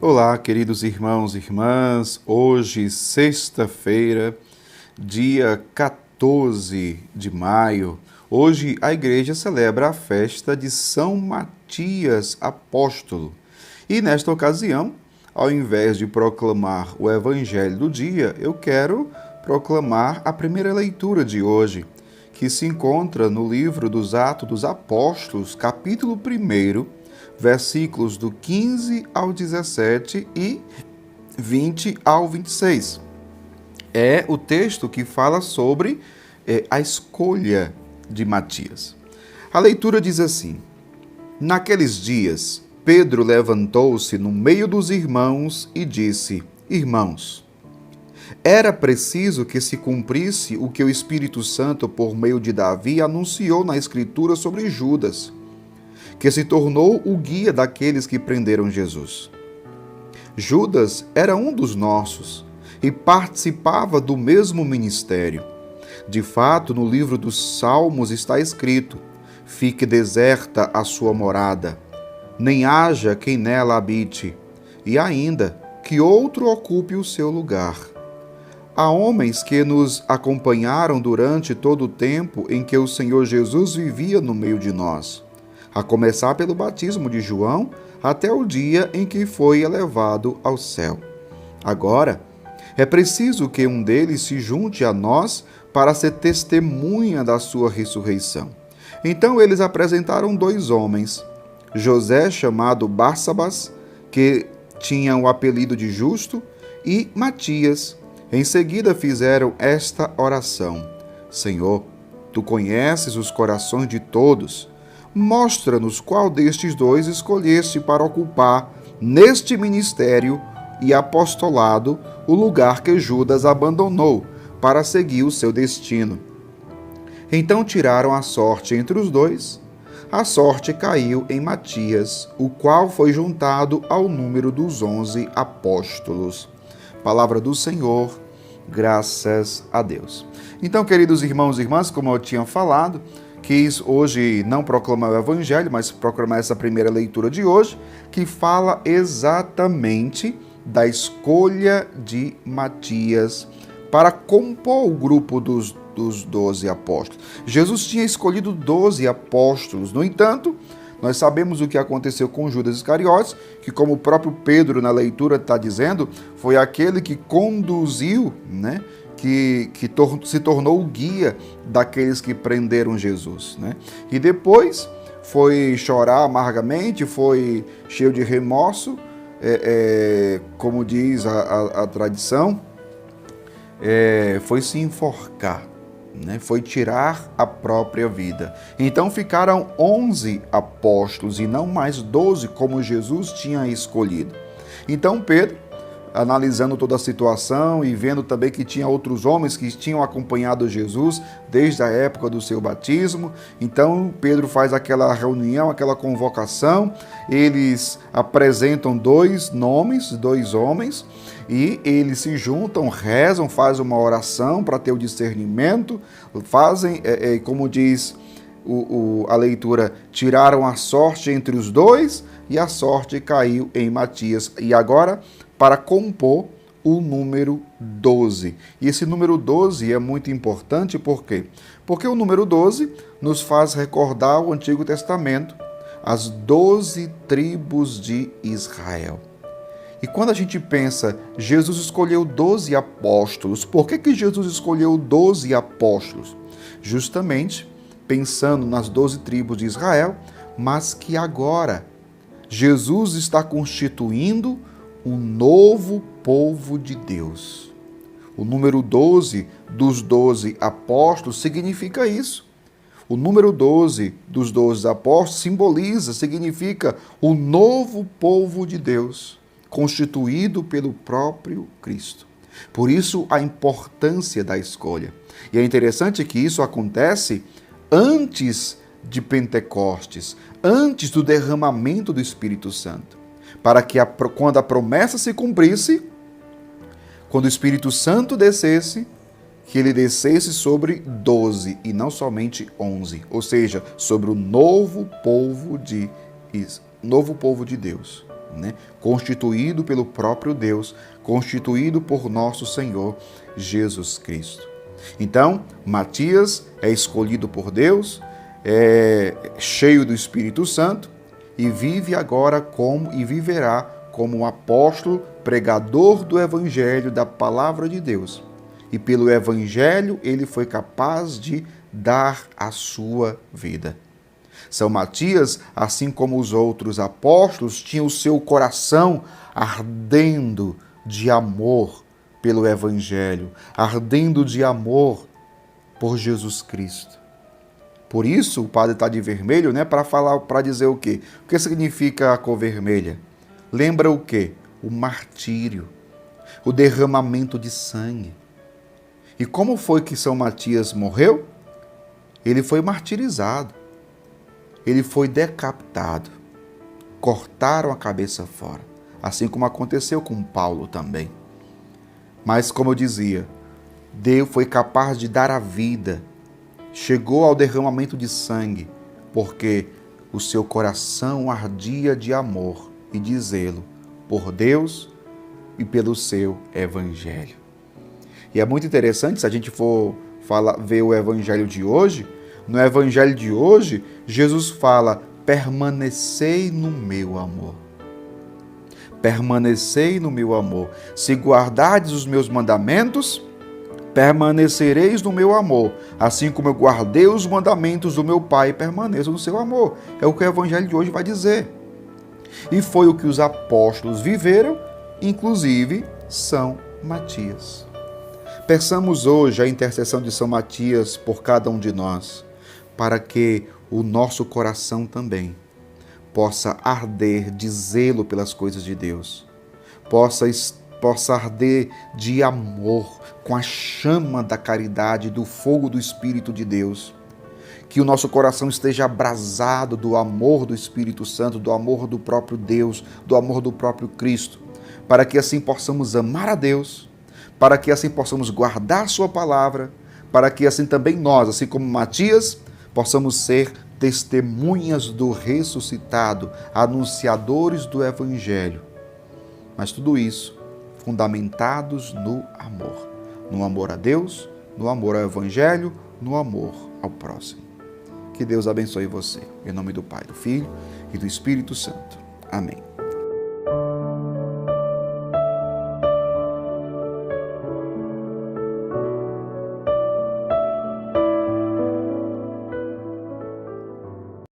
Olá, queridos irmãos e irmãs. Hoje, sexta-feira, dia 14 de maio. Hoje a igreja celebra a festa de São Matias Apóstolo. E nesta ocasião, ao invés de proclamar o evangelho do dia, eu quero proclamar a primeira leitura de hoje, que se encontra no livro dos Atos dos Apóstolos, capítulo 1, versículos do 15 ao 17 e 20 ao 26. É o texto que fala sobre a escolha de Matias. A leitura diz assim: Naqueles dias, Pedro levantou-se no meio dos irmãos e disse: Irmãos, era preciso que se cumprisse o que o Espírito Santo, por meio de Davi, anunciou na Escritura sobre Judas, que se tornou o guia daqueles que prenderam Jesus. Judas era um dos nossos e participava do mesmo ministério. De fato, no livro dos Salmos está escrito: Fique deserta a sua morada, nem haja quem nela habite, e ainda que outro ocupe o seu lugar. Há homens que nos acompanharam durante todo o tempo em que o Senhor Jesus vivia no meio de nós, a começar pelo batismo de João até o dia em que foi elevado ao céu. Agora, é preciso que um deles se junte a nós para ser testemunha da sua ressurreição. Então eles apresentaram 2 homens, José, chamado Barsabás, que tinha o apelido de Justo, e Matias. Em seguida fizeram esta oração: Senhor, tu conheces os corações de todos. Mostra-nos qual destes 2 escolheste para ocupar neste ministério e apostolado o lugar que Judas abandonou para seguir o seu destino. Então tiraram a sorte entre os 2. A sorte caiu em Matias, o qual foi juntado ao número dos 11 apóstolos. Palavra do Senhor, graças a Deus. Então, queridos irmãos e irmãs, como eu tinha falado, quis hoje não proclamar o Evangelho, mas proclamar essa primeira leitura de hoje, que fala exatamente da escolha de Matias para compor o grupo dos 12 apóstolos. Jesus tinha escolhido 12 apóstolos, no entanto, nós sabemos o que aconteceu com Judas Iscariotes, que, como o próprio Pedro na leitura está dizendo, foi aquele que conduziu, que se tornou o guia daqueles que prenderam Jesus. E depois foi chorar amargamente, foi cheio de remorso, como diz a tradição, foi se enforcar. Foi tirar a própria vida. Então ficaram 11 apóstolos e não mais 12 como Jesus tinha escolhido. Então Pedro, analisando toda a situação e vendo também que tinha outros homens que tinham acompanhado Jesus desde a época do seu batismo, então Pedro faz aquela reunião, aquela convocação, eles apresentam 2 nomes, 2 homens, e eles se juntam, rezam, fazem uma oração para ter o discernimento, fazem, como diz a leitura, tiraram a sorte entre os 2 e a sorte caiu em Matias. E agora, para compor o número 12. E esse número 12 é muito importante, por quê? Porque o número 12 nos faz recordar o Antigo Testamento, as 12 tribos de Israel. E quando a gente pensa, Jesus escolheu 12 apóstolos, por que Jesus escolheu 12 apóstolos? Justamente pensando nas 12 tribos de Israel, mas que agora Jesus está constituindo um novo povo de Deus. O número 12 dos 12 apóstolos significa isso. O número 12 dos 12 apóstolos significa o novo povo de Deus, constituído pelo próprio Cristo. Por isso, a importância da escolha. E é interessante que isso acontece antes de Pentecostes, antes do derramamento do Espírito Santo, para que quando a promessa se cumprisse, quando o Espírito Santo descesse, que ele descesse sobre 12 e não somente 11, ou seja, sobre o novo povo de Deus. né? Constituído pelo próprio Deus, constituído por nosso Senhor Jesus Cristo. Então, Matias é escolhido por Deus, é cheio do Espírito Santo e vive agora e viverá como um apóstolo, pregador do Evangelho, da Palavra de Deus. E pelo Evangelho ele foi capaz de dar a sua vida. São Matias, assim como os outros apóstolos, tinha o seu coração ardendo de amor pelo Evangelho, ardendo de amor por Jesus Cristo. Por isso o padre está de vermelho, né, para dizer o quê? O que significa a cor vermelha? Lembra o quê? O martírio, o derramamento de sangue. E como foi que São Matias morreu? Ele foi martirizado. Ele foi decapitado. Cortaram a cabeça fora. Assim como aconteceu com Paulo também. Mas, como eu dizia, Deus foi capaz de dar a vida. Chegou ao derramamento de sangue, porque o seu coração ardia de amor e de zelo por Deus e pelo seu Evangelho. E é muito interessante, se a gente for ver o Evangelho de hoje, no Evangelho de hoje, Jesus fala: permanecei no meu amor. Permanecei no meu amor. Se guardardes os meus mandamentos, permanecereis no meu amor. Assim como eu guardei os mandamentos do meu Pai, permaneço no seu amor. É o que o Evangelho de hoje vai dizer. E foi o que os apóstolos viveram, inclusive São Matias. Peçamos hoje a intercessão de São Matias por cada um de nós, para que o nosso coração também possa arder de zelo pelas coisas de Deus, possa arder de amor com a chama da caridade, do fogo do Espírito de Deus. Que o nosso coração esteja abrasado do amor do Espírito Santo, do amor do próprio Deus, do amor do próprio Cristo, para que assim possamos amar a Deus, para que assim possamos guardar sua palavra, para que assim também nós, assim como Matias, possamos ser testemunhas do ressuscitado, anunciadores do Evangelho. Mas tudo isso fundamentados no amor a Deus, no amor ao Evangelho, no amor ao próximo. Que Deus abençoe você. Em nome do Pai, do Filho e do Espírito Santo. Amém.